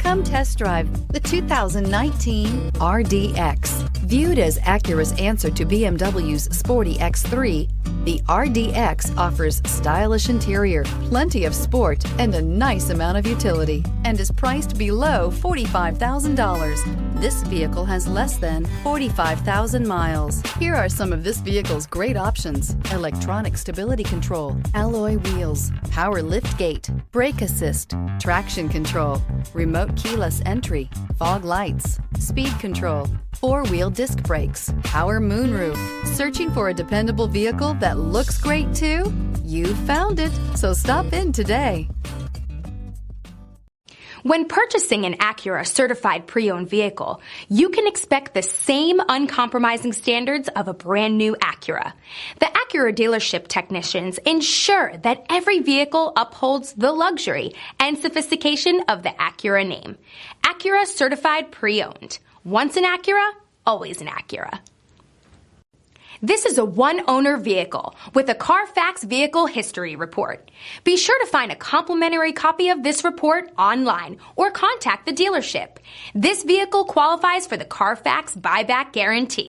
Come test drive the 2019 RDX. Viewed as Acura's answer to BMW's sporty X3, the RDX offers stylish interior, plenty of sport, and a nice amount of utility, and is priced below $45,000. This vehicle has less than 45,000 miles. Here are some of this vehicle's great options: electronic stability control, alloy wheels, power liftgate, brake assist, traction control, remote keyless entry, fog lights, speed control, four-wheel disc brakes, power moonroof. Searching for a dependable vehicle that looks great too? You found it, so stop in today. When purchasing an Acura certified pre-owned vehicle, you can expect the same uncompromising standards of a brand new Acura. The Acura dealership technicians ensure that every vehicle upholds the luxury and sophistication of the Acura name. Acura certified pre-owned. Once an Acura, always an Acura. This is a one-owner vehicle with a Carfax Vehicle History Report. Be sure to find a complimentary copy of this report online or contact the dealership. This vehicle qualifies for the Carfax Buyback Guarantee.